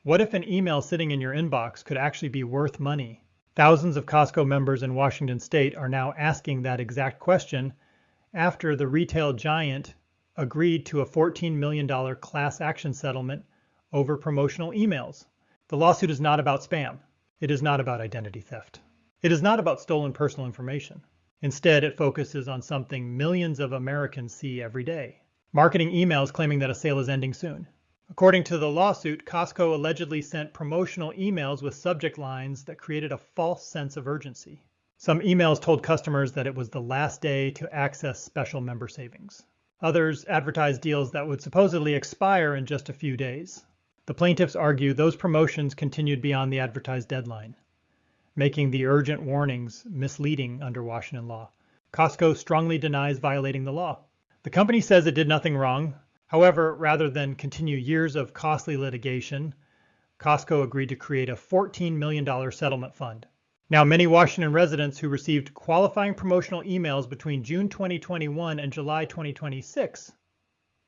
What if an email sitting in your inbox could actually be worth money? Thousands of Costco members in Washington state are now asking that exact question after the retail giant agreed to a $14 million class action settlement over promotional emails. The lawsuit is not about spam. It is not about identity theft. It is not about stolen personal information. Instead, it focuses on something millions of Americans see every day: marketing emails claiming that a sale is ending soon. According to the lawsuit, Costco allegedly sent promotional emails with subject lines that created a false sense of urgency. Some emails told customers that it was the last day to access special member savings. Others advertised deals that would supposedly expire in just a few days. The plaintiffs argue those promotions continued beyond the advertised deadline, making the urgent warnings misleading under Washington law. Costco strongly denies violating the law. The company says it did nothing wrong. However, rather than continue years of costly litigation, Costco agreed to create a $14 million settlement fund. Now, many Washington residents who received qualifying promotional emails between June 2021 and July 2026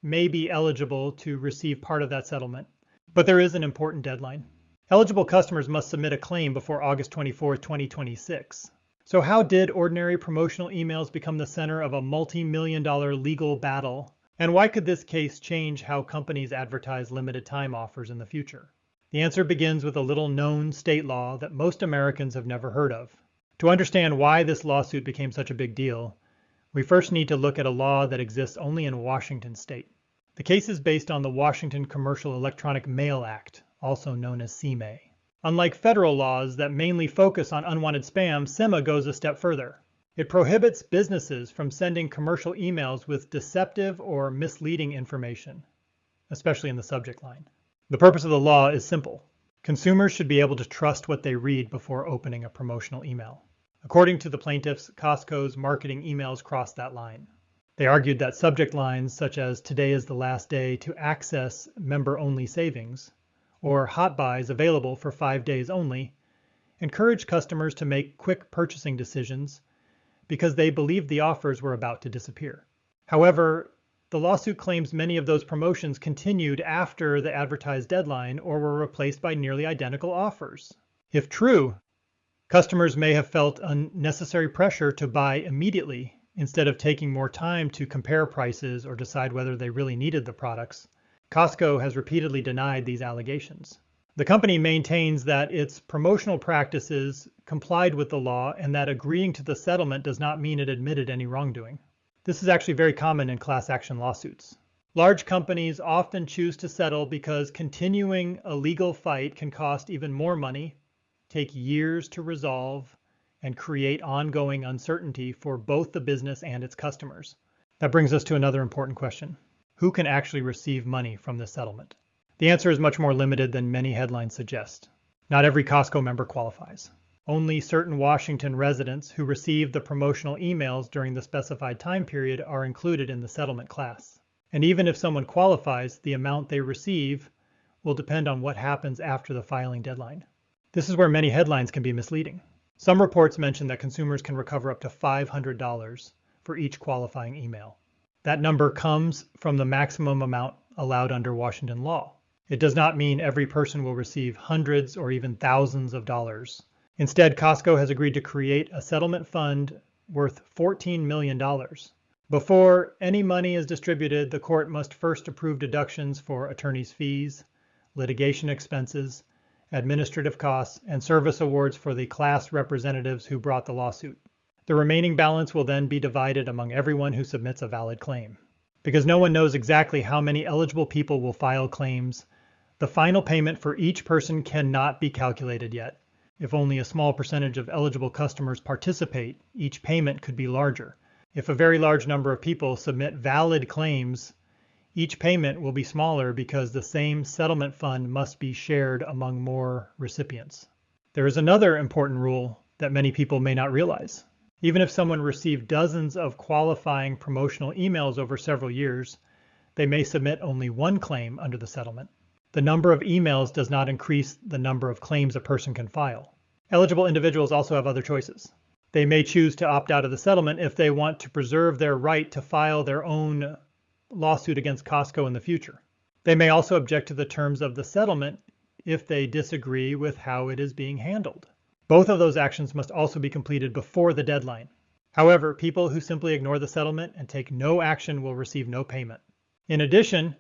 may be eligible to receive part of that settlement. But there is an important deadline. Eligible customers must submit a claim before August 24, 2026. So how did ordinary promotional emails become the center of a multi-million-dollar legal battle? And why could this case change how companies advertise limited time offers in the future? The answer begins with a little-known state law that most Americans have never heard of. To understand why this lawsuit became such a big deal, we first need to look at a law that exists only in Washington state. The case is based on the Washington Commercial Electronic Mail Act, also known as CMA. Unlike federal laws that mainly focus on unwanted spam, CMA goes a step further. It prohibits businesses from sending commercial emails with deceptive or misleading information, especially in the subject line. The purpose of the law is simple. Consumers should be able to trust what they read before opening a promotional email. According to the plaintiffs, Costco's marketing emails crossed that line. They argued that subject lines such as "Today is the last day to access member-only savings" or "Hot buys available for 5 days only" encourage customers to make quick purchasing decisions because they believed the offers were about to disappear. However, the lawsuit claims many of those promotions continued after the advertised deadline or were replaced by nearly identical offers. If true, customers may have felt unnecessary pressure to buy immediately instead of taking more time to compare prices or decide whether they really needed the products. Costco has repeatedly denied these allegations. The company maintains that its promotional practices complied with the law and that agreeing to the settlement does not mean it admitted any wrongdoing. This is actually very common in class action lawsuits. Large companies often choose to settle because continuing a legal fight can cost even more money, take years to resolve, and create ongoing uncertainty for both the business and its customers. That brings us to another important question. Who can actually receive money from this settlement? The answer is much more limited than many headlines suggest. Not every Costco member qualifies. Only certain Washington residents who received the promotional emails during the specified time period are included in the settlement class. And even if someone qualifies, the amount they receive will depend on what happens after the filing deadline. This is where many headlines can be misleading. Some reports mention that consumers can recover up to $500 for each qualifying email. That number comes from the maximum amount allowed under Washington law. It does not mean every person will receive hundreds or even thousands of dollars. Instead, Costco has agreed to create a settlement fund worth $14 million. Before any money is distributed, the court must first approve deductions for attorney's fees, litigation expenses, administrative costs, and service awards for the class representatives who brought the lawsuit. The remaining balance will then be divided among everyone who submits a valid claim. Because no one knows exactly how many eligible people will file claims, the final payment for each person cannot be calculated yet. If only a small percentage of eligible customers participate, each payment could be larger. If a very large number of people submit valid claims, each payment will be smaller because the same settlement fund must be shared among more recipients. There is another important rule that many people may not realize. Even if someone received dozens of qualifying promotional emails over several years, they may submit only one claim under the settlement. The number of emails does not increase the number of claims a person can file. Eligible individuals also have other choices. They may choose to opt out of the settlement if they want to preserve their right to file their own lawsuit against Costco in the future. They may also object to the terms of the settlement if they disagree with how it is being handled. Both of those actions must also be completed before the deadline. However, people who simply ignore the settlement and take no action will receive no payment. In addition,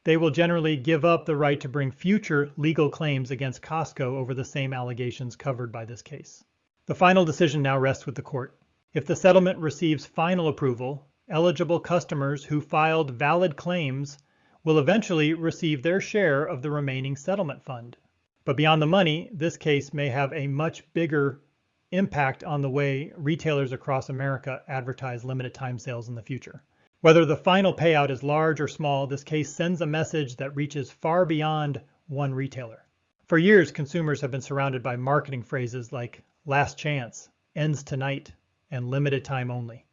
they will generally give up the right to bring future legal claims against Costco over the same allegations covered by this case. The final decision now rests with the court. If the settlement receives final approval, eligible customers who filed valid claims will eventually receive their share of the remaining settlement fund. But beyond the money, this case may have a much bigger impact on the way retailers across America advertise limited time sales in the future. Whether the final payout is large or small, this case sends a message that reaches far beyond one retailer. For years, consumers have been surrounded by marketing phrases like last chance, ends tonight, and limited time only.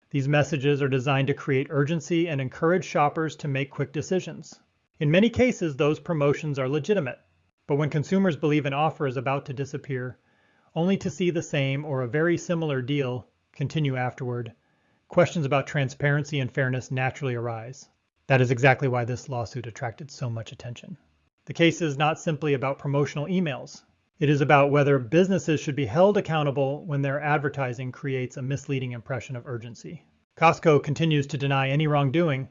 These messages are designed to create urgency and encourage shoppers to make quick decisions. In many cases, those promotions are legitimate, but when consumers believe an offer is about to disappear, only to see the same or a very similar deal continue afterward, questions about transparency and fairness naturally arise. That is exactly why this lawsuit attracted so much attention. The case is not simply about promotional emails. It is about whether businesses should be held accountable when their advertising creates a misleading impression of urgency. Costco continues to deny any wrongdoing,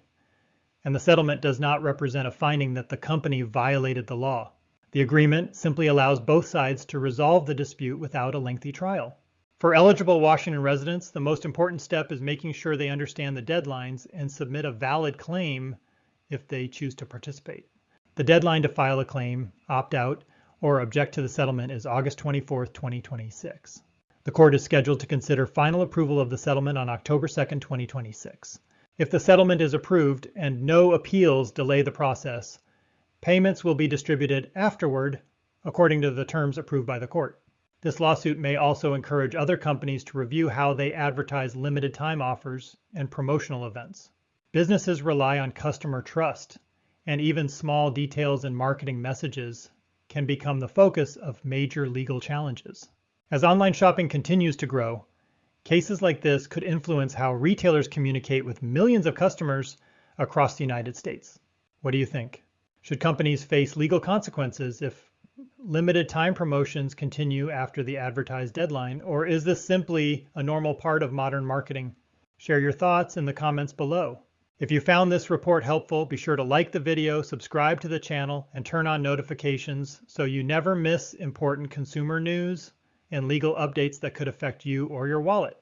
and the settlement does not represent a finding that the company violated the law. The agreement simply allows both sides to resolve the dispute without a lengthy trial. For eligible Washington residents, the most important step is making sure they understand the deadlines and submit a valid claim if they choose to participate. The deadline to file a claim, opt out, or object to the settlement is August 24, 2026. The court is scheduled to consider final approval of the settlement on October 2, 2026. If the settlement is approved and no appeals delay the process, payments will be distributed afterward according to the terms approved by the court. This lawsuit may also encourage other companies to review how they advertise limited time offers and promotional events. Businesses rely on customer trust, and even small details in marketing messages can become the focus of major legal challenges. As online shopping continues to grow, cases like this could influence how retailers communicate with millions of customers across the United States. What do you think? Should companies face legal consequences if limited time promotions continue after the advertised deadline, or is this simply a normal part of modern marketing? Share your thoughts in the comments below. If you found this report helpful, be sure to like the video, subscribe to the channel, and turn on notifications so you never miss important consumer news and legal updates that could affect you or your wallet.